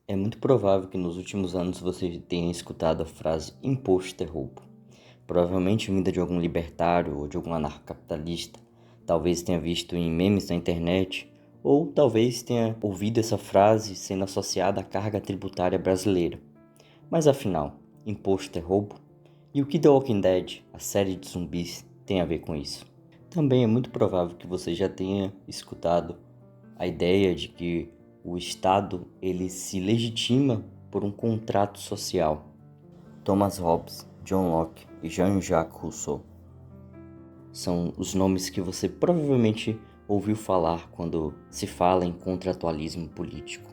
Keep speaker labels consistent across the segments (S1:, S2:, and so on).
S1: É muito provável que nos últimos anos você tenha escutado a frase imposto é roubo. Provavelmente vinda de algum libertário ou de algum anarcocapitalista. Talvez tenha visto em memes na internet, ou talvez tenha ouvido essa frase sendo associada à carga tributária brasileira. Mas afinal, imposto é roubo? E o que The Walking Dead, a série de zumbis, tem a ver com isso? Também é muito provável que você já tenha escutado a ideia de que o Estado ele se legitima por um contrato social. Thomas Hobbes, John Locke e Jean-Jacques Rousseau são os nomes que você provavelmente ouviu falar quando se fala em contratualismo político.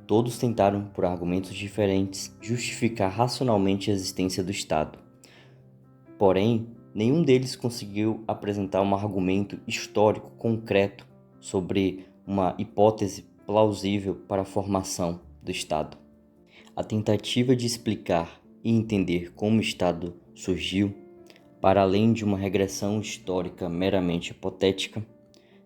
S1: Todos tentaram, por argumentos diferentes, justificar racionalmente a existência do Estado. Porém, nenhum deles conseguiu apresentar um argumento histórico concreto sobre uma hipótese plausível para a formação do Estado. A tentativa de explicar e entender como o Estado surgiu, para além de uma regressão histórica meramente hipotética,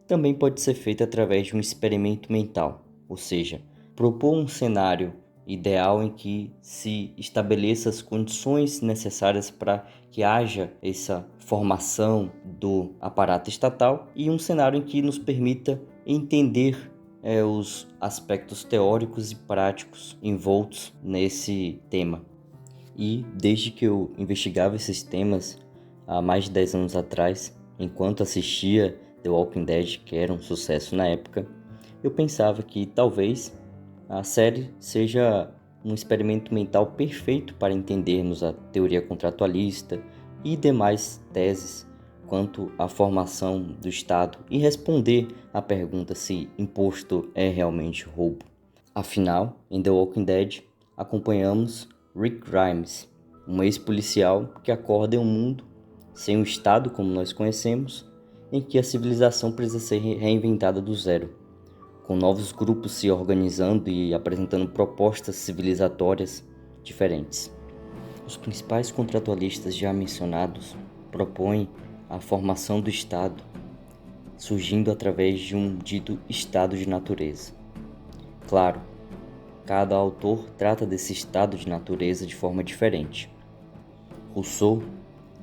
S1: também pode ser feita através de um experimento mental, ou seja, propor um cenário ideal em que se estabeleça as condições necessárias para que haja essa formação do aparato estatal e um cenário em que nos permita entender os aspectos teóricos e práticos envoltos nesse tema. E desde que eu investigava esses temas há mais de 10 anos atrás, enquanto assistia The Walking Dead, que era um sucesso na época, eu pensava que talvez a série seja um experimento mental perfeito para entendermos a teoria contratualista e demais teses quanto à formação do Estado e responder à pergunta se imposto é realmente roubo. Afinal, em The Walking Dead, acompanhamos Rick Grimes, um ex-policial que acorda em um mundo sem um Estado como nós conhecemos, em que a civilização precisa ser reinventada do zero, com novos grupos se organizando e apresentando propostas civilizatórias diferentes. Os principais contratualistas já mencionados propõem a formação do Estado, surgindo através de um dito estado de natureza. Claro, cada autor trata desse estado de natureza de forma diferente. Rousseau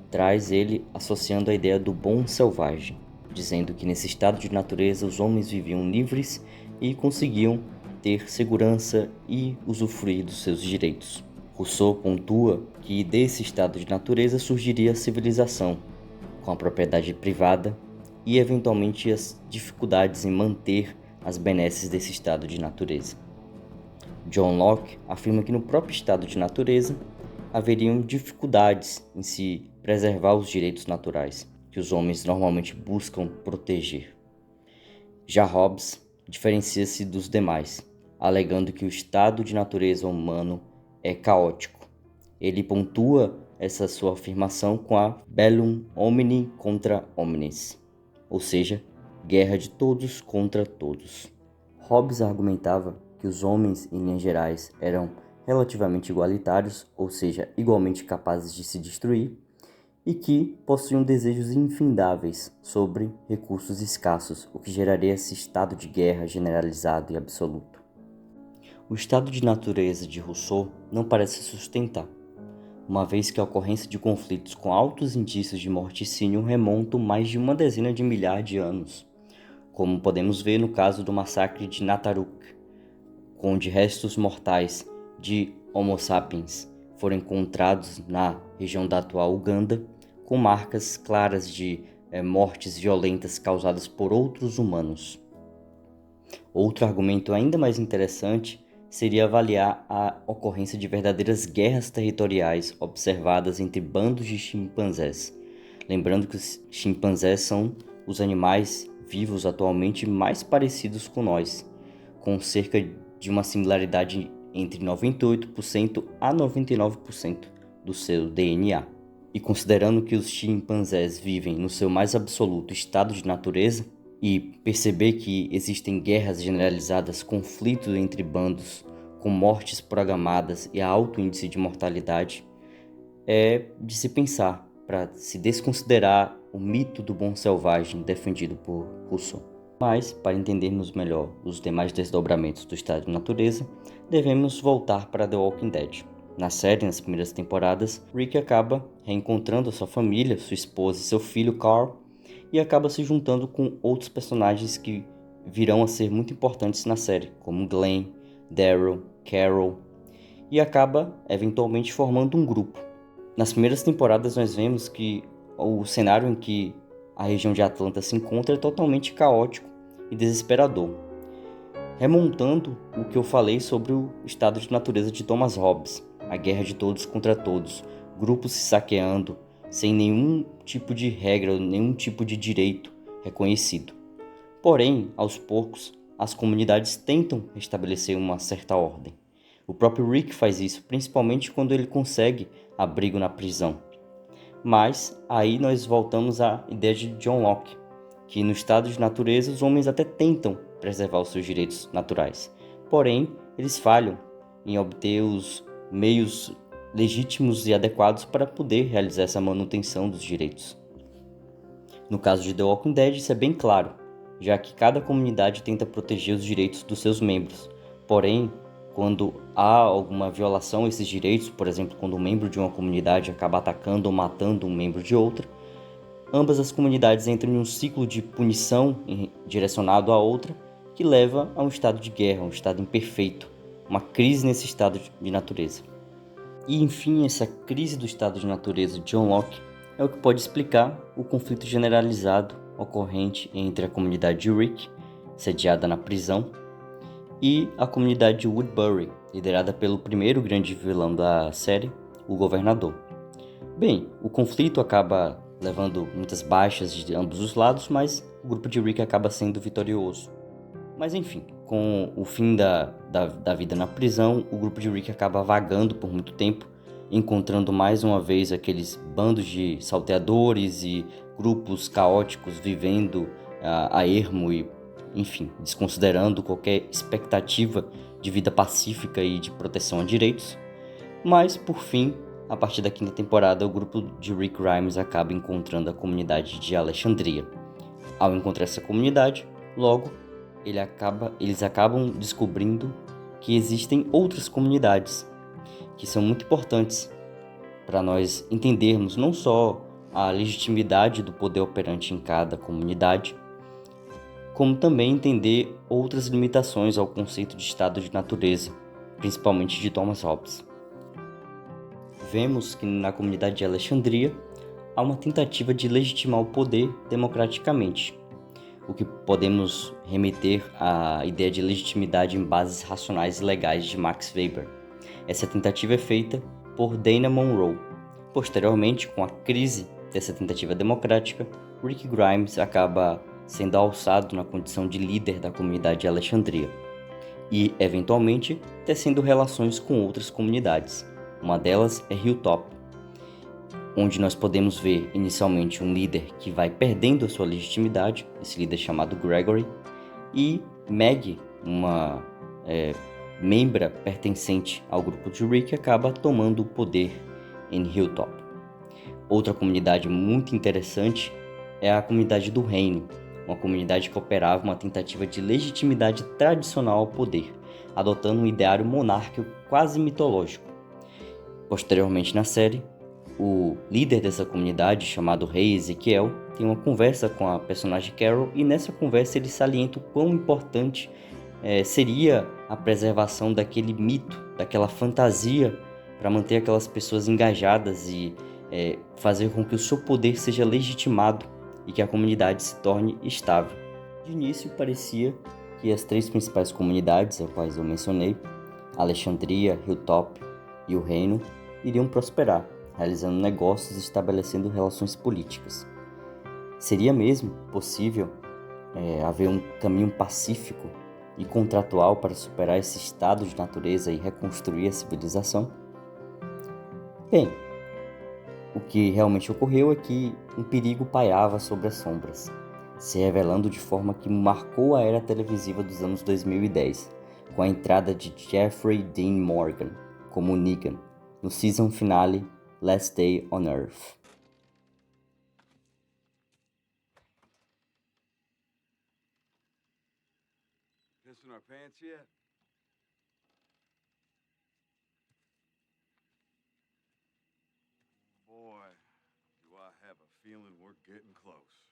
S1: traz ele associando a ideia do bom selvagem, dizendo que nesse estado de natureza os homens viviam livres e conseguiam ter segurança e usufruir dos seus direitos. Rousseau pontua que desse estado de natureza surgiria a civilização, com a propriedade privada e eventualmente as dificuldades em manter as benesses desse estado de natureza. John Locke afirma que no próprio estado de natureza haveriam dificuldades em se preservar os direitos naturais, que os homens normalmente buscam proteger. Já Hobbes diferencia-se dos demais, alegando que o estado de natureza humano é caótico. Ele pontua essa sua afirmação com a bellum omni contra omnes, ou seja, guerra de todos contra todos. Hobbes argumentava que os homens, em linhas gerais, eram relativamente igualitários, ou seja, igualmente capazes de se destruir, e que possuíam desejos infindáveis sobre recursos escassos, o que geraria esse estado de guerra generalizado e absoluto. O estado de natureza de Rousseau não parece sustentar, uma vez que a ocorrência de conflitos com altos indícios de morticínio remontam mais de uma dezena de milhares de anos, como podemos ver no caso do massacre de Nataruk, onde restos mortais de Homo sapiens foram encontrados na região da atual Uganda, com marcas claras de mortes violentas causadas por outros humanos. Outro argumento ainda mais interessante seria avaliar a ocorrência de verdadeiras guerras territoriais observadas entre bandos de chimpanzés. Lembrando que os chimpanzés são os animais vivos atualmente mais parecidos com nós, com cerca de uma similaridade entre 98% a 99% do seu DNA. E considerando que os chimpanzés vivem no seu mais absoluto estado de natureza, e perceber que existem guerras generalizadas, conflitos entre bandos, com mortes programadas e alto índice de mortalidade, é de se pensar para se desconsiderar o mito do bom selvagem defendido por Rousseau. Mas, para entendermos melhor os demais desdobramentos do estado de natureza, devemos voltar para The Walking Dead. Na série, nas primeiras temporadas, Rick acaba reencontrando a sua família, sua esposa e seu filho Carl, e acaba se juntando com outros personagens que virão a ser muito importantes na série, como Glenn, Daryl, Carol, e acaba eventualmente formando um grupo. Nas primeiras temporadas nós vemos que o cenário em que a região de Atlanta se encontra é totalmente caótico e desesperador, remontando o que eu falei sobre o estado de natureza de Thomas Hobbes, a guerra de todos contra todos, grupos se saqueando, sem nenhum tipo de regra, nenhum tipo de direito reconhecido. Porém, aos poucos, as comunidades tentam restabelecer uma certa ordem. O próprio Rick faz isso, principalmente quando ele consegue abrigo na prisão. Mas aí nós voltamos à ideia de John Locke, que no estado de natureza os homens até tentam preservar os seus direitos naturais. Porém, eles falham em obter os meios legítimos e adequados para poder realizar essa manutenção dos direitos. No caso de The Walking Dead, isso é bem claro, já que cada comunidade tenta proteger os direitos dos seus membros. Porém, quando há alguma violação a esses direitos, por exemplo, quando um membro de uma comunidade acaba atacando ou matando um membro de outra, ambas as comunidades entram em um ciclo de punição direcionado à outra, que leva a um estado de guerra, um estado imperfeito, uma crise nesse estado de natureza. E enfim, essa crise do estado de natureza de John Locke é o que pode explicar o conflito generalizado ocorrente entre a comunidade de Rick, sediada na prisão, e a comunidade de Woodbury, liderada pelo primeiro grande vilão da série, o Governador. Bem, o conflito acaba levando muitas baixas de ambos os lados, mas o grupo de Rick acaba sendo vitorioso. Mas enfim, com o fim da vida na prisão, o grupo de Rick acaba vagando por muito tempo, encontrando mais uma vez aqueles bandos de salteadores e grupos caóticos vivendo a ermo e, enfim, desconsiderando qualquer expectativa de vida pacífica e de proteção a direitos. Mas, por fim, a partir da quinta temporada, o grupo de Rick Grimes acaba encontrando a comunidade de Alexandria. Ao encontrar essa comunidade, logo, eles acabam descobrindo que existem outras comunidades que são muito importantes para nós entendermos não só a legitimidade do poder operante em cada comunidade, como também entender outras limitações ao conceito de estado de natureza, principalmente de Thomas Hobbes. Vemos que na comunidade de Alexandria há uma tentativa de legitimar o poder democraticamente, o que podemos remeter à ideia de legitimidade em bases racionais e legais de Max Weber. Essa tentativa é feita por Dana Monroe. Posteriormente, com a crise dessa tentativa democrática, Rick Grimes acaba sendo alçado na condição de líder da comunidade de Alexandria e, eventualmente, tecendo relações com outras comunidades. Uma delas é Hilltop, onde nós podemos ver inicialmente um líder que vai perdendo a sua legitimidade, esse líder chamado Gregory, e Maggie, uma membra pertencente ao grupo de Rick, acaba tomando o poder em Hilltop. Outra comunidade muito interessante é a comunidade do Reino, uma comunidade que operava uma tentativa de legitimidade tradicional ao poder, adotando um ideário monárquico quase mitológico. Posteriormente na série, o líder dessa comunidade, chamado Rei Ezequiel, tem uma conversa com a personagem Carol e nessa conversa ele salienta o quão importante seria a preservação daquele mito, daquela fantasia, para manter aquelas pessoas engajadas e fazer com que o seu poder seja legitimado e que a comunidade se torne estável. De início parecia que as três principais comunidades, as quais eu mencionei, Alexandria, Hilltop e o Reino, iriam prosperar, realizando negócios e estabelecendo relações políticas. Seria mesmo possível haver um caminho pacífico e contratual para superar esse estado de natureza e reconstruir a civilização? Bem, o que realmente ocorreu é que um perigo pairava sobre as sombras, se revelando de forma que marcou a era televisiva dos anos 2010, com a entrada de Jeffrey Dean Morgan como Negan, no season finale Last Day on Earth.
S2: pants yet? Boy, do I have a feeling we're getting close.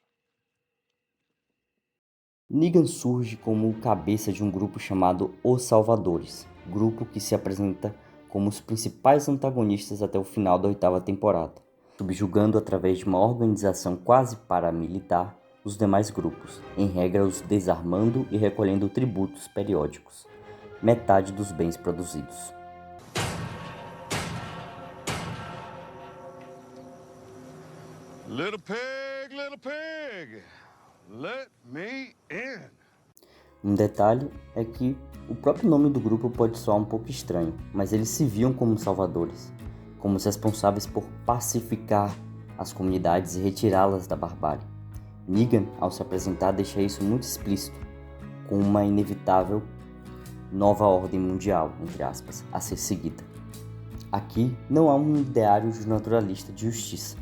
S1: Negan surge como o cabeça de um grupo chamado Os Salvadores, grupo que se apresenta como os principais antagonistas até o final da 8ª temporada, subjugando através de uma organização quase paramilitar os demais grupos, em regra os desarmando e recolhendo tributos periódicos, metade dos bens produzidos.
S2: Little pig, let me in.
S1: Um detalhe é que o próprio nome do grupo pode soar um pouco estranho, mas eles se viam como salvadores, como os responsáveis por pacificar as comunidades e retirá-las da barbárie. Negan, ao se apresentar, deixa isso muito explícito, com uma inevitável nova ordem mundial, entre aspas, a ser seguida. Aqui não há um ideário naturalista de justiça.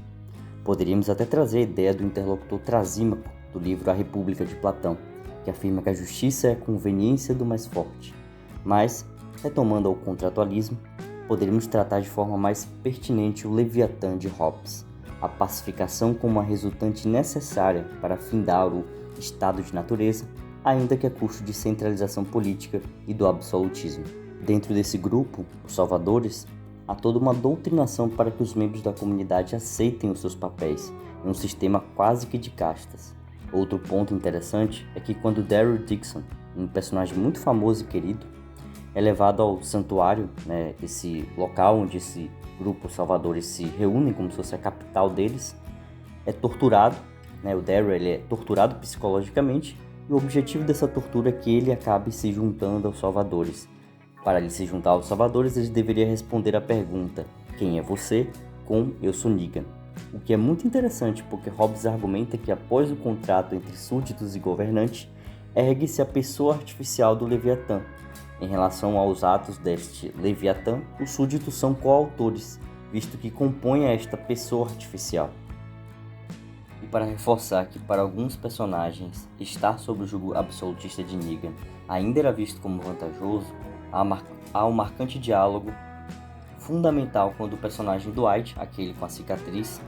S1: Poderíamos até trazer a ideia do interlocutor Trasímaco do livro A República de Platão, que afirma que a justiça é a conveniência do mais forte. Mas, retomando ao contratualismo, poderíamos tratar de forma mais pertinente o Leviatã de Hobbes, a pacificação como a resultante necessária para findar o estado de natureza, ainda que a custo de centralização política e do absolutismo. Dentro desse grupo, os salvadores, há toda uma doutrinação para que os membros da comunidade aceitem os seus papéis em um sistema quase que de castas. Outro ponto interessante é que quando Daryl Dixon, um personagem muito famoso e querido, é levado ao santuário, esse local onde esse grupo salvadores se reúnem como se fosse a capital deles, é torturado, o Daryl ele é torturado psicologicamente e o objetivo dessa tortura é que ele acabe se juntando aos salvadores. Para ele se juntar aos salvadores, ele deveria responder a pergunta: quem é você? Com eu sou Negan. O que é muito interessante porque Hobbes argumenta que após o contrato entre súditos e governante, ergue-se a pessoa artificial do Leviatã. Em relação aos atos deste Leviatã, os súditos são coautores, visto que compõem esta pessoa artificial. E para reforçar que para alguns personagens estar sob o jugo absolutista de Negan ainda era visto como vantajoso, há um marcante diálogo fundamental quando o personagem Dwight, aquele com a cicatriz,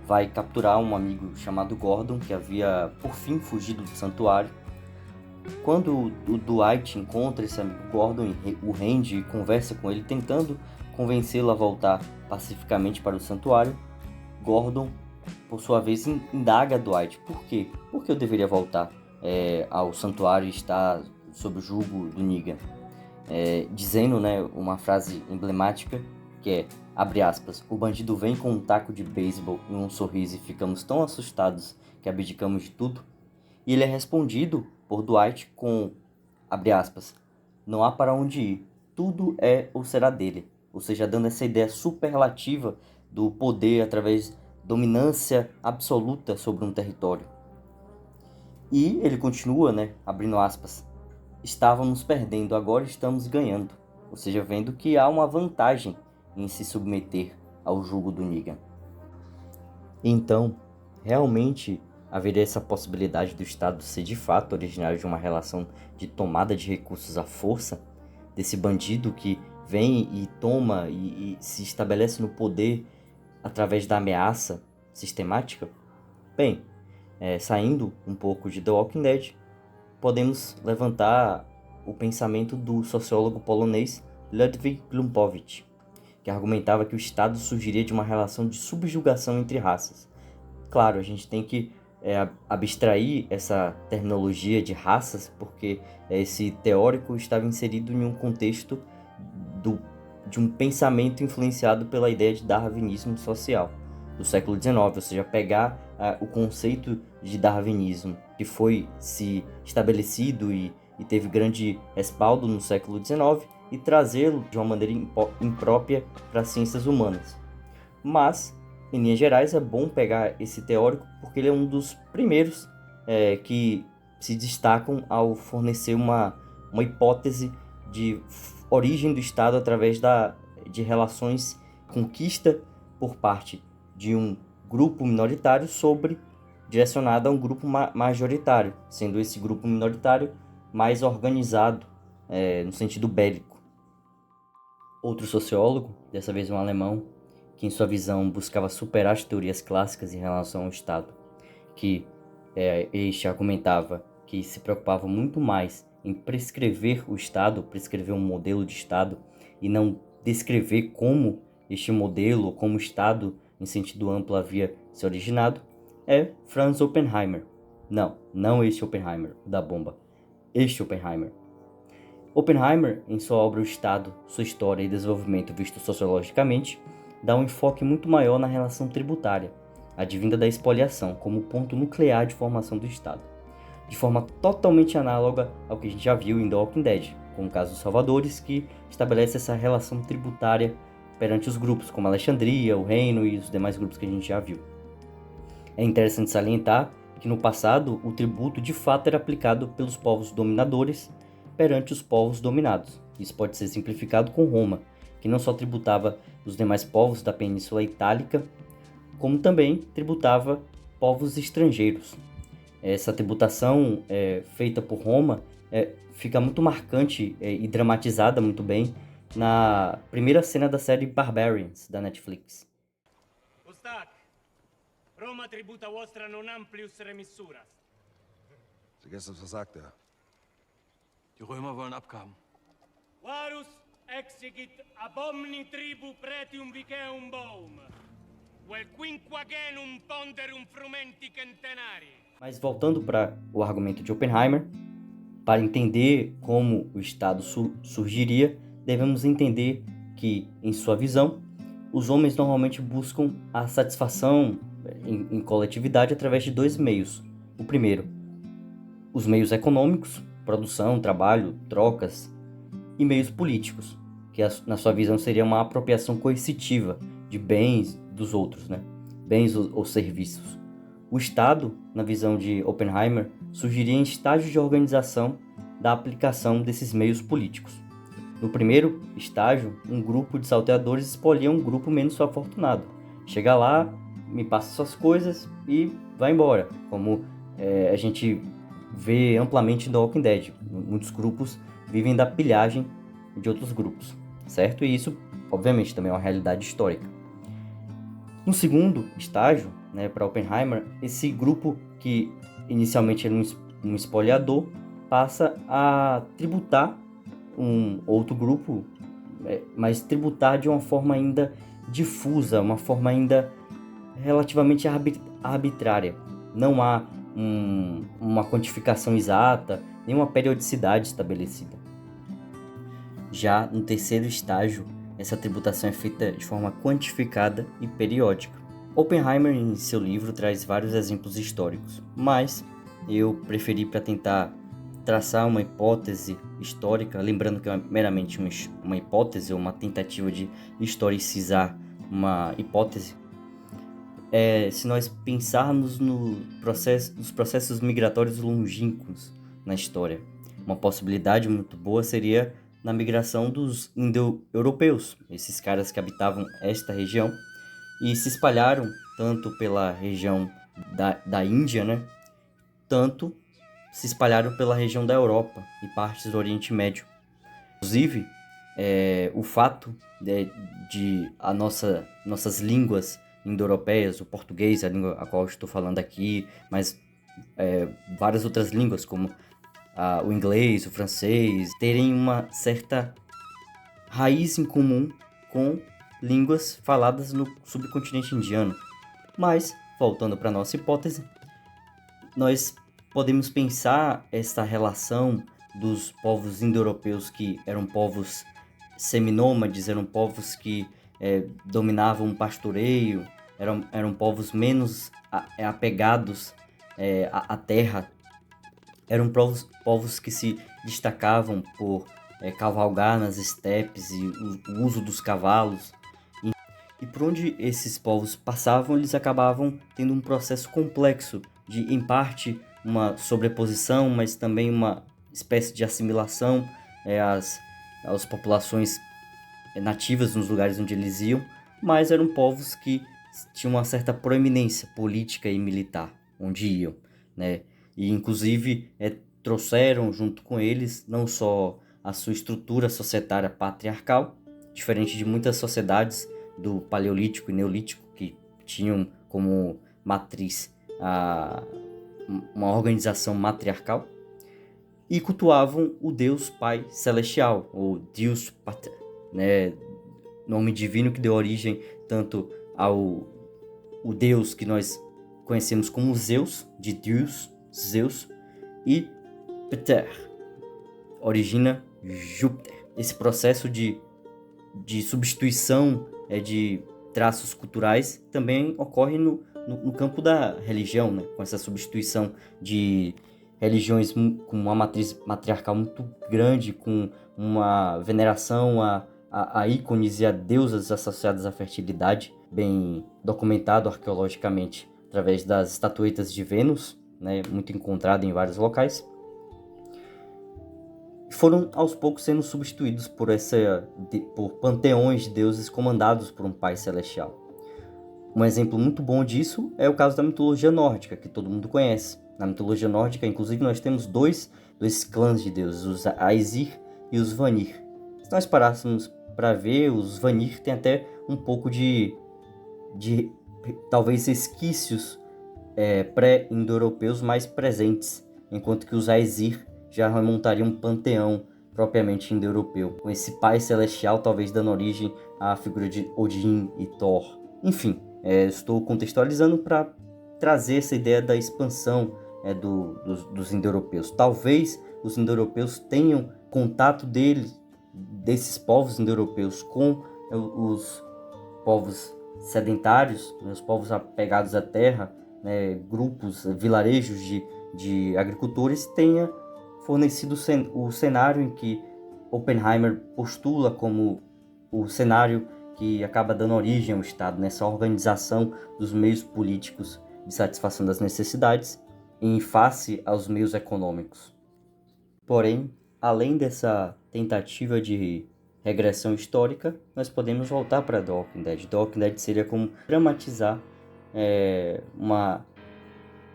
S1: vai capturar um amigo chamado Gordon, que havia por fim fugido do santuário. Quando o Dwight encontra esse amigo Gordon e o rende e conversa com ele, tentando convencê-lo a voltar pacificamente para o santuário, Gordon, por sua vez, indaga Dwight: por quê? Por que eu deveria voltar ao santuário e estar sob o jugo do Negan? Dizendo uma frase emblemática que é, abre aspas, o bandido vem com um taco de beisebol e um sorriso e ficamos tão assustados que abdicamos de tudo. E ele é respondido por Dwight com, abre aspas, não há para onde ir, tudo é ou será dele. Ou seja, dando essa ideia superlativa do poder através da dominância absoluta sobre um território. E ele continua, abrindo aspas, estávamos perdendo, agora estamos ganhando. Ou seja, vendo que há uma vantagem em se submeter ao jugo do Negan. Então, realmente haveria essa possibilidade do Estado ser de fato originário de uma relação de tomada de recursos à força, desse bandido que vem e toma e se estabelece no poder através da ameaça sistemática? Bem, saindo um pouco de The Walking Dead, podemos levantar o pensamento do sociólogo polonês Ludwig Glumpovich, que argumentava que o Estado surgiria de uma relação de subjugação entre raças. Claro, a gente tem que abstrair essa terminologia de raças, porque esse teórico estava inserido em um contexto de um pensamento influenciado pela ideia de darwinismo social do século XIX, ou seja, pegar o conceito de darwinismo que foi se estabelecido e teve grande respaldo no século XIX e trazê-lo de uma maneira imprópria para as ciências humanas. Mas, em linhas gerais, é bom pegar esse teórico porque ele é um dos primeiros que se destacam ao fornecer uma hipótese de origem do Estado através de relações conquista por parte de um grupo minoritário direcionado a um grupo majoritário, sendo esse grupo minoritário mais organizado no sentido bélico. Outro sociólogo, dessa vez um alemão, que em sua visão buscava superar as teorias clássicas em relação ao Estado, que este argumentava que se preocupava muito mais em prescrever o Estado, prescrever um modelo de Estado, e não descrever como este modelo, como o Estado em sentido amplo havia se originado, é Franz Oppenheimer. Não este Oppenheimer, da bomba. Este Oppenheimer. Oppenheimer, em sua obra O Estado, Sua História e Desenvolvimento Visto Sociologicamente, dá um enfoque muito maior na relação tributária, advinda da expoliação, como ponto nuclear de formação do Estado, de forma totalmente análoga ao que a gente já viu em The Walking Dead, com o caso dos Salvadores, que estabelece essa relação tributária perante os grupos, como Alexandria, o Reino e os demais grupos que a gente já viu. É interessante salientar que no passado o tributo de fato era aplicado pelos povos dominadores perante os povos dominados. Isso pode ser simplificado com Roma, que não só tributava os demais povos da Península Itálica, como também tributava povos estrangeiros. Essa tributação feita por Roma fica muito marcante e dramatizada muito bem na primeira cena da série Barbarians, da Netflix.
S3: Ustac, Roma tributa vostra non amplius remissuras.
S2: Vergesst, was sagt er?
S4: Die Römer wollen Abgaben.
S3: Varus exigit ab omni tribu pretium viceum boum, vel quinquagenum ponderum frumenti centenari.
S1: Mas voltando para o argumento de Oppenheimer, para entender como o Estado surgiria, devemos entender que, em sua visão, os homens normalmente buscam a satisfação em coletividade através de dois meios. O primeiro, os meios econômicos, produção, trabalho, trocas, e meios políticos, que na sua visão seria uma apropriação coercitiva de bens dos outros, né? Bens ou serviços. O Estado, na visão de Oppenheimer, surgiria em estágios de organização da aplicação desses meios políticos. No primeiro estágio, um grupo de salteadores espolia um grupo menos afortunado. Chega lá, me passa suas coisas e vai embora, como a gente vê amplamente no Walking Dead. Muitos grupos vivem da pilhagem de outros grupos, certo? E isso, obviamente, também é uma realidade histórica. No segundo estágio, para Oppenheimer, esse grupo que inicialmente era um espoliador passa a tributar um outro grupo, mas tributar de uma forma ainda difusa, uma forma ainda relativamente arbitrária. Não há uma quantificação exata, nem uma periodicidade estabelecida. Já no terceiro estágio, essa tributação é feita de forma quantificada e periódica. Oppenheimer, em seu livro, traz vários exemplos históricos, mas eu preferi, para tentar traçar uma hipótese histórica, lembrando que é meramente uma hipótese ou uma tentativa de historicizar uma hipótese, se nós pensarmos nos processos migratórios longínquos na história. Uma possibilidade muito boa seria na migração dos indo-europeus, esses caras que habitavam esta região e se espalharam tanto pela região da Índia, tanto se espalharam pela região da Europa e partes do Oriente Médio. Inclusive, o fato de nossas línguas indo-europeias, o português, a língua a qual eu estou falando aqui, mas várias outras línguas como o inglês, o francês, terem uma certa raiz em comum com línguas faladas no subcontinente indiano. Mas, voltando para a nossa hipótese, nós podemos pensar esta relação dos povos indo-europeus, que eram povos seminômades, eram povos que dominavam o pastoreio, eram povos menos apegados à terra, eram povos que se destacavam por cavalgar nas estepes e o uso dos cavalos. E por onde esses povos passavam, eles acabavam tendo um processo complexo de, em parte, uma sobreposição, mas também uma espécie de assimilação às populações nativas nos lugares onde eles iam, mas eram povos que tinham uma certa proeminência política e militar onde iam, E inclusive trouxeram junto com eles não só a sua estrutura societária patriarcal, diferente de muitas sociedades do Paleolítico e Neolítico que tinham como matriz uma organização matriarcal, e cultuavam o Deus Pai Celestial, ou Deus Pater, né? Nome divino que deu origem tanto ao Deus que nós conhecemos como Zeus, de Deus, Zeus, e Pater, origina Júpiter. Esse processo de substituição de traços culturais também ocorre no campo da religião, né? Com essa substituição de religiões com uma matriz matriarcal muito grande, com uma veneração a ícones e a deusas associadas à fertilidade, bem documentado arqueologicamente através das estatuetas de Vênus, né? Muito encontrada em vários locais. Foram aos poucos sendo substituídos por panteões de deuses comandados por um pai celestial. Um exemplo muito bom disso é o caso da mitologia nórdica, que todo mundo conhece. Na mitologia nórdica, inclusive, nós temos dois clãs de deuses, os Aesir e os Vanir. Se nós parássemos para ver, os Vanir têm até um pouco de talvez resquícios pré-indo-europeus mais presentes, enquanto que os Aesir já remontariam um panteão propriamente indo-europeu, com esse pai celestial talvez dando origem à figura de Odin e Thor. Enfim, estou contextualizando para trazer essa ideia da expansão dos indo-europeus. Talvez os indo-europeus tenham contato desses povos indo-europeus com os povos sedentários, os povos apegados à terra, né, grupos, vilarejos de agricultores, tenha fornecido o cenário em que Oppenheimer postula como o cenário que acaba dando origem ao Estado, nessa organização dos meios políticos de satisfação das necessidades em face aos meios econômicos. Porém, além dessa tentativa de regressão histórica, nós podemos voltar para The Walking Dead. The Walking Dead seria como dramatizar uma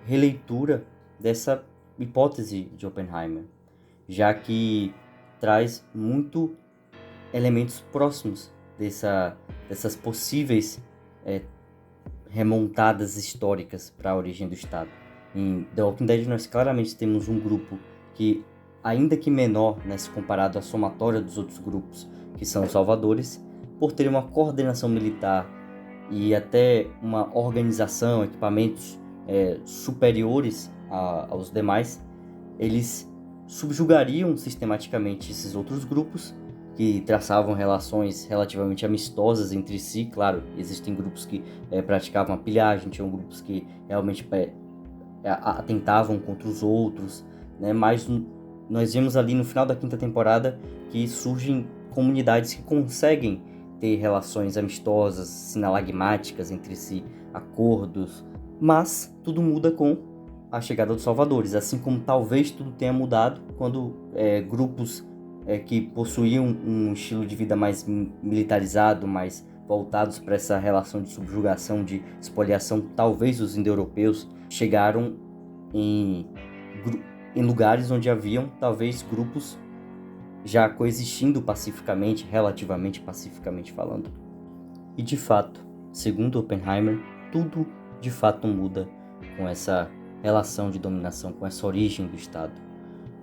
S1: releitura dessa hipótese de Oppenheimer, já que traz muito elementos próximos dessas possíveis remontadas históricas para a origem do Estado. Em The Walking Dead nós claramente temos um grupo que, ainda que menor, né, se comparado à somatória dos outros grupos, que são os salvadores, por ter uma coordenação militar e até uma organização, equipamentos superiores aos demais, eles subjugariam sistematicamente esses outros grupos que traçavam relações relativamente amistosas entre si. Claro, existem grupos que praticavam a pilhagem, tinham grupos que realmente atentavam contra os outros, né? Mas nós vemos ali no final da 5ª temporada que surgem comunidades que conseguem ter relações amistosas, sinalagmáticas entre si, acordos, mas tudo muda com a chegada dos salvadores, assim como talvez tudo tenha mudado quando grupos que possuíam um estilo de vida mais militarizado, mais voltados para essa relação de subjugação, de espoliação, talvez os indo-europeus chegaram em lugares onde haviam talvez grupos já coexistindo pacificamente, relativamente pacificamente falando. E de fato, segundo Oppenheimer, tudo de fato muda com essa relação de dominação, com essa origem do Estado.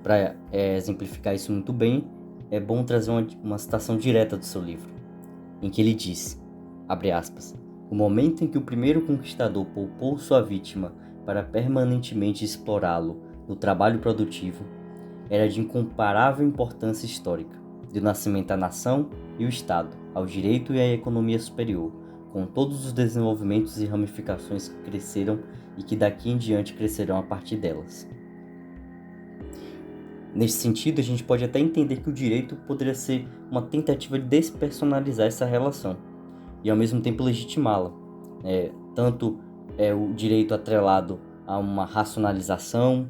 S1: Para exemplificar isso muito bem, é bom trazer uma citação direta do seu livro, em que ele diz, abre aspas, o momento em que o primeiro conquistador poupou sua vítima para permanentemente explorá-lo no trabalho produtivo era de incomparável importância histórica, do nascimento da nação e o Estado, ao direito e à economia superior, com todos os desenvolvimentos e ramificações que cresceram e que daqui em diante crescerão a partir delas. Nesse sentido, a gente pode até entender que o direito poderia ser uma tentativa de despersonalizar essa relação e ao mesmo tempo legitimá-la. Tanto o direito atrelado a uma racionalização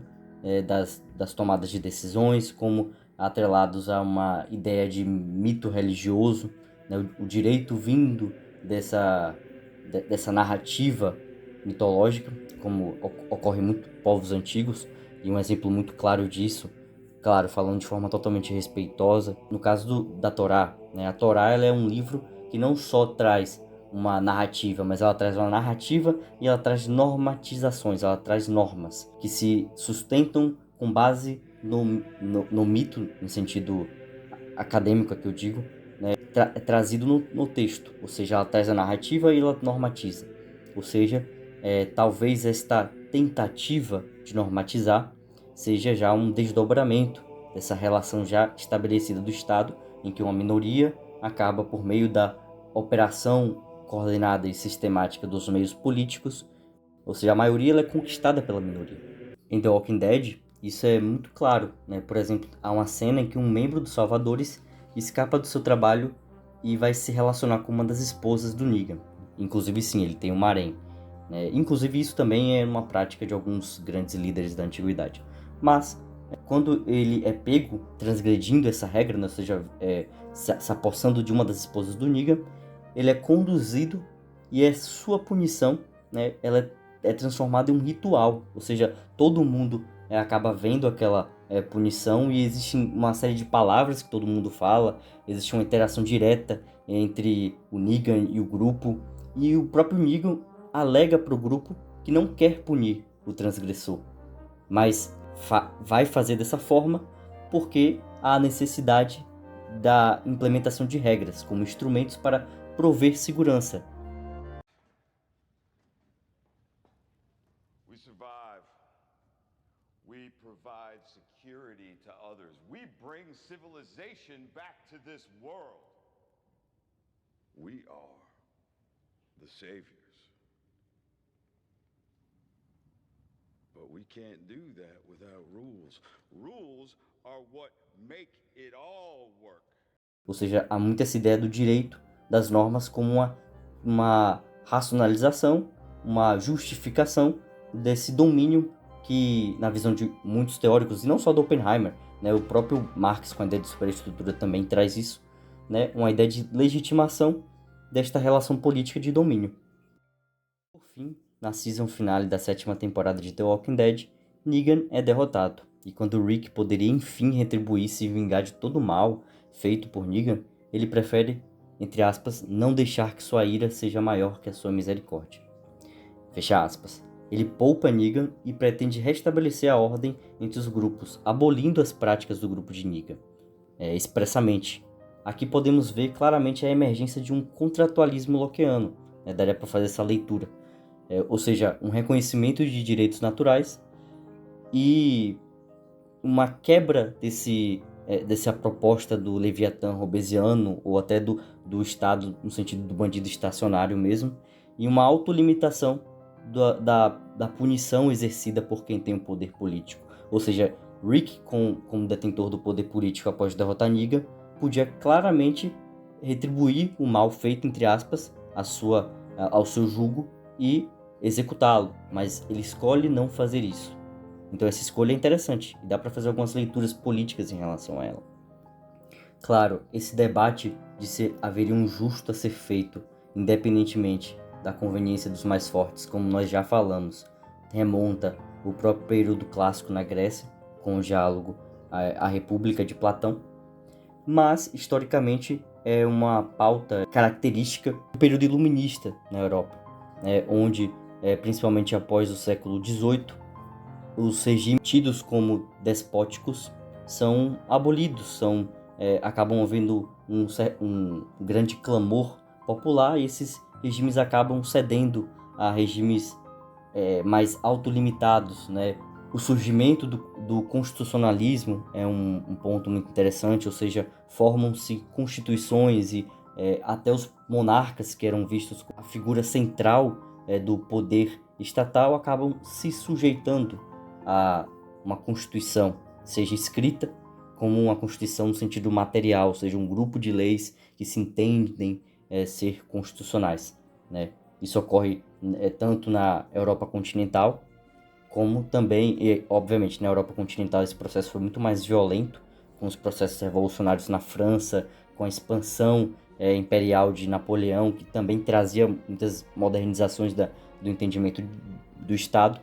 S1: das tomadas de decisões, como atrelados a uma ideia de mito religioso, né? O direito vindo dessa narrativa mitológica, como ocorre muito em povos antigos, e um exemplo muito claro disso claro, falando de forma totalmente respeitosa. No caso da Torá, né? A Torá ela é um livro que não só traz uma narrativa, mas ela traz uma narrativa e ela traz normatizações, ela traz normas que se sustentam com base no mito, no sentido acadêmico que eu digo, né? Trazido no texto, ou seja, ela traz a narrativa e ela normatiza. Ou seja, talvez esta tentativa de normatizar seja já um desdobramento dessa relação já estabelecida do Estado, em que uma minoria acaba, por meio da operação coordenada e sistemática dos meios políticos, ou seja, a maioria ela é conquistada pela minoria. Em The Walking Dead, isso é muito claro, né? Por exemplo, há uma cena em que um membro dos Salvadores escapa do seu trabalho e vai se relacionar com uma das esposas do Negan. Inclusive, sim, ele tem um harém. Inclusive, isso também é uma prática de alguns grandes líderes da antiguidade. Mas, quando ele é pego transgredindo essa regra, né? Ou seja, se apossando de uma das esposas do Negan, ele é conduzido e sua punição, né? Ela é transformada em um ritual. Ou seja, todo mundo acaba vendo aquela punição e existe uma série de palavras que todo mundo fala, existe uma interação direta entre o Negan e o grupo, e o próprio Negan alega para o grupo que não quer punir o transgressor, mas vai fazer dessa forma porque há a necessidade da implementação de regras como instrumentos para prover segurança.
S2: We survive. We provide security to others. We bring civilization back to this world. We are the saviors. But we can't do that without rules. Rules are what make it all work.
S1: Ou seja, há muito essa ideia do direito, das normas como uma racionalização, uma justificação desse domínio que, na visão de muitos teóricos, e não só do Oppenheimer, né, o próprio Marx, com a ideia de superestrutura, também traz isso, né, uma ideia de legitimação desta relação política de domínio. Por fim, na season finale da 7ª temporada de The Walking Dead, Negan é derrotado, e quando Rick poderia enfim retribuir e se vingar de todo o mal feito por Negan, ele prefere, entre aspas, não deixar que sua ira seja maior que a sua misericórdia. Fecha aspas. Ele poupa Negan e pretende restabelecer a ordem entre os grupos, abolindo as práticas do grupo de Negan, expressamente. Aqui podemos ver claramente a emergência de um contratualismo lockeano, daria para fazer essa leitura. Ou seja, um reconhecimento de direitos naturais e uma quebra dessa proposta do Leviatã Hobbesiano, ou até do Estado, no sentido do bandido estacionário mesmo, e uma autolimitação da punição exercida por quem tem o poder político. Ou seja, Rick, como detentor do poder político após derrotar Negan, podia claramente retribuir o mal feito, entre aspas, ao seu jugo e executá-lo, mas ele escolhe não fazer isso. Então essa escolha é interessante e dá para fazer algumas leituras políticas em relação a ela. Claro, esse debate de se haveria um justo a ser feito, independentemente da conveniência dos mais fortes, como nós já falamos, remonta o próprio período clássico na Grécia, com o diálogo A República de Platão, mas historicamente é uma pauta característica do período iluminista na Europa, onde, principalmente após o século XVIII, os regimes tidos como despóticos são abolidos, acabam havendo um grande clamor popular e esses regimes acabam cedendo a regimes mais autolimitados, né? O surgimento do constitucionalismo é um ponto muito interessante, ou seja, formam-se constituições e até os monarcas, que eram vistos como a figura central do poder estatal, acabam se sujeitando a uma constituição, seja escrita como uma constituição no sentido material, ou seja, um grupo de leis que se entendem ser constitucionais, né? Isso ocorre tanto na Europa continental, como também, e, obviamente, na Europa continental esse processo foi muito mais violento, com os processos revolucionários na França, com a expansão imperial de Napoleão, que também trazia muitas modernizações do entendimento do Estado.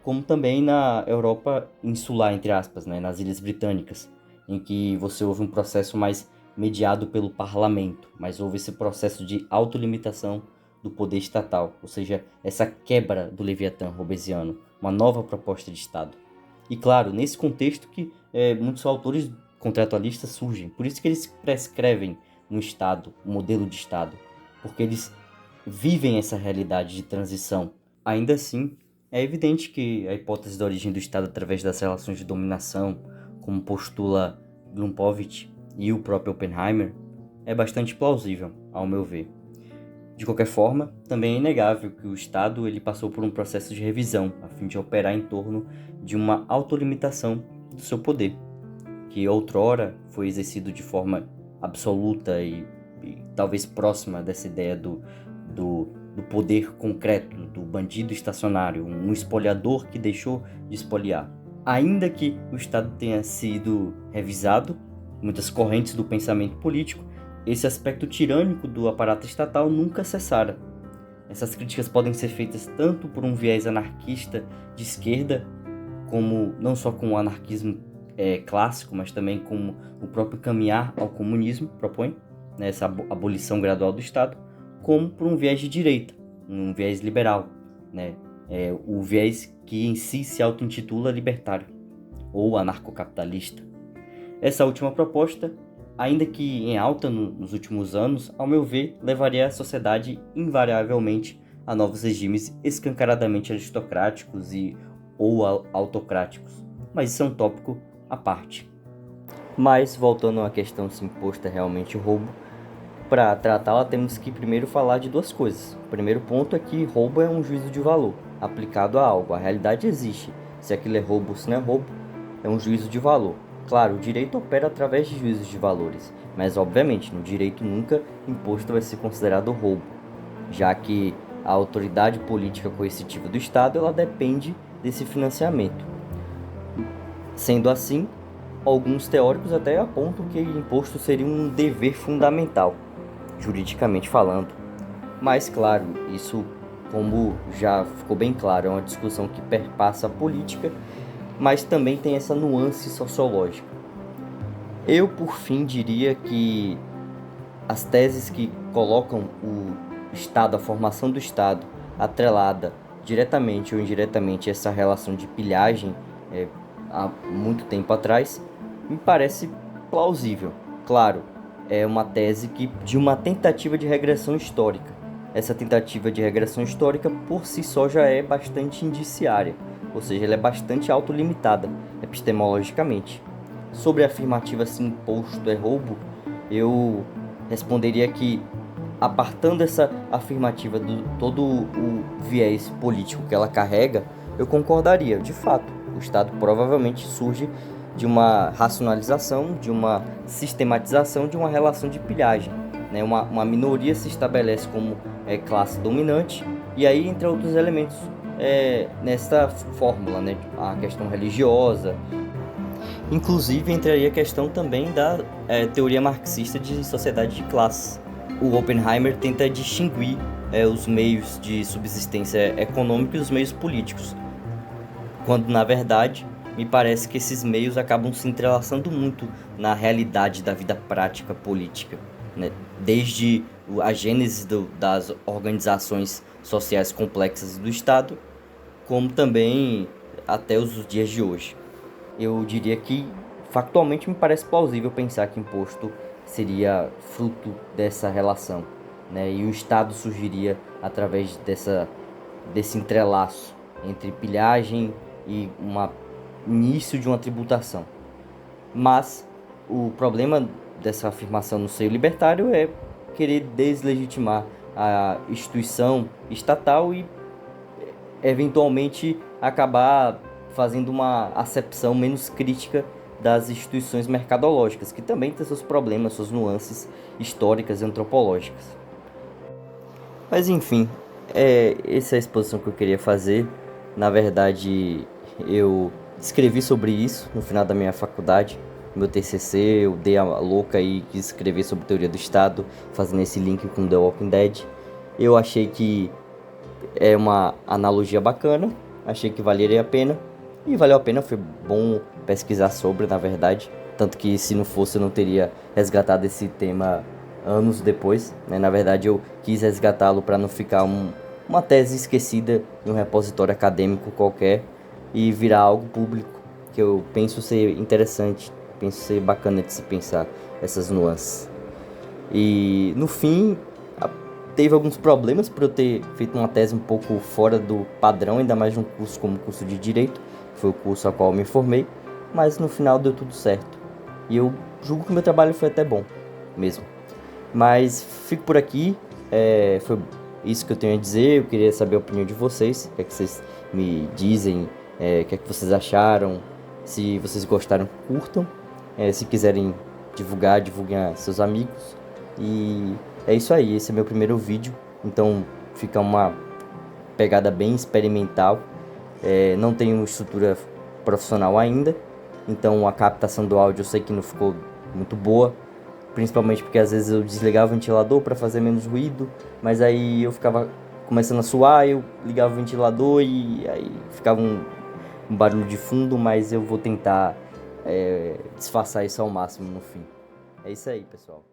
S1: como também na Europa insular, entre aspas, né, nas Ilhas Britânicas, em que você houve um processo mais mediado pelo parlamento, mas houve esse processo de autolimitação do poder estatal, ou seja, essa quebra do Leviatã hobbesiano, uma nova proposta de Estado. E claro, nesse contexto que muitos autores contratualistas surgem, por isso que eles prescrevem um Estado, um modelo de Estado, porque eles vivem essa realidade de transição. Ainda assim, é evidente que a hipótese da origem do Estado através das relações de dominação, como postula Gromowicz e o próprio Oppenheimer, é bastante plausível, ao meu ver. De qualquer forma, também é inegável que o Estado ele passou por um processo de revisão, a fim de operar em torno de uma autolimitação do seu poder, que outrora foi exercido de forma absoluta e talvez próxima dessa ideia do poder concreto, do bandido estacionário, um espoliador que deixou de espoliar. Ainda que o Estado tenha sido revisado, muitas correntes do pensamento político, esse aspecto tirânico do aparato estatal nunca cessara. Essas críticas podem ser feitas tanto por um viés anarquista de esquerda, como não só com o anarquismo clássico, mas também como o próprio caminhar ao comunismo propõe, né, essa abolição gradual do Estado, como por um viés de direita, um viés liberal, né, o viés que em si se auto-intitula libertário ou anarcocapitalista. Essa última proposta, ainda que em alta nos últimos anos, ao meu ver, levaria a sociedade invariavelmente a novos regimes escancaradamente aristocráticos ou autocráticos. Mas isso é um tópico à parte. Mas, voltando à questão se imposto é realmente roubo, para tratá-la temos que primeiro falar de duas coisas. O primeiro ponto é que roubo é um juízo de valor, aplicado a algo. A realidade existe. Se aquilo é roubo ou se não é roubo, é um juízo de valor. Claro, o direito opera através de juízos de valores, mas obviamente no direito nunca imposto vai ser considerado roubo, já que a autoridade política coercitiva do Estado ela depende desse financiamento. Sendo assim, alguns teóricos até apontam que imposto seria um dever fundamental, juridicamente falando. Mas claro, isso, como já ficou bem claro, é uma discussão que perpassa a política, mas também tem essa nuance sociológica. Eu, por fim, diria que as teses que colocam o Estado, a formação do Estado, atrelada diretamente ou indiretamente a essa relação de pilhagem há muito tempo atrás, me parece plausível. Claro, é uma tese de uma tentativa de regressão histórica. Essa tentativa de regressão histórica, por si só, já é bastante indiciária, ou seja, ela é bastante autolimitada epistemologicamente. Sobre a afirmativa se imposto é roubo, eu responderia que, apartando essa afirmativa do todo o viés político que ela carrega, eu concordaria. De fato, o Estado provavelmente surge de uma racionalização, de uma sistematização de uma relação de pilhagem, né? Uma minoria se estabelece como classe dominante, e aí, entre outros elementos, nessa fórmula, né? A questão religiosa. Inclusive, entraria a questão também da teoria marxista de sociedade de classes. O Oppenheimer tenta distinguir os meios de subsistência econômica e os meios políticos, quando, na verdade, me parece que esses meios acabam se entrelaçando muito na realidade da vida prática política, né? Desde a gênese das organizações sociais complexas do Estado, como também até os dias de hoje. Eu diria que, factualmente, me parece plausível pensar que imposto seria fruto dessa relação, né? E o Estado surgiria através desse entrelaço entre pilhagem e início de uma tributação. Mas o problema dessa afirmação no seio libertário é querer deslegitimar a instituição estatal e eventualmente acabar fazendo uma acepção menos crítica das instituições mercadológicas, que também têm seus problemas, suas nuances históricas e antropológicas. Mas enfim, essa é a exposição que eu queria fazer. Na verdade, eu escrevi sobre isso no final da minha faculdade, meu TCC, eu dei a louca e quis escrever sobre teoria do Estado, fazendo esse link com The Walking Dead. Eu achei que é uma analogia bacana, achei que valeria a pena. E valeu a pena, foi bom pesquisar sobre, na verdade. Tanto que se não fosse eu não teria resgatado esse tema anos depois, né? Na verdade eu quis resgatá-lo para não ficar uma tese esquecida em um repositório acadêmico qualquer e virar algo público, que eu penso ser interessante, penso ser bacana de se pensar essas nuances. E no fim, teve alguns problemas por eu ter feito uma tese um pouco fora do padrão, ainda mais num curso como o curso de Direito, que foi o curso ao qual eu me formei, mas no final deu tudo certo. E eu julgo que o meu trabalho foi até bom mesmo. Mas fico por aqui, foi isso que eu tenho a dizer. Eu queria saber a opinião de vocês, o que é que vocês me dizem, o que é que vocês acharam. Se vocês gostaram, curtam. Se quiserem divulgar, divulguem a seus amigos. E é isso aí, esse é meu primeiro vídeo, então fica uma pegada bem experimental. Não tenho estrutura profissional ainda, então a captação do áudio eu sei que não ficou muito boa, principalmente porque às vezes eu desligava o ventilador para fazer menos ruído, mas aí eu ficava começando a suar, eu ligava o ventilador e aí ficava um barulho de fundo, mas eu vou tentar disfarçar isso ao máximo no fim. É isso aí, pessoal.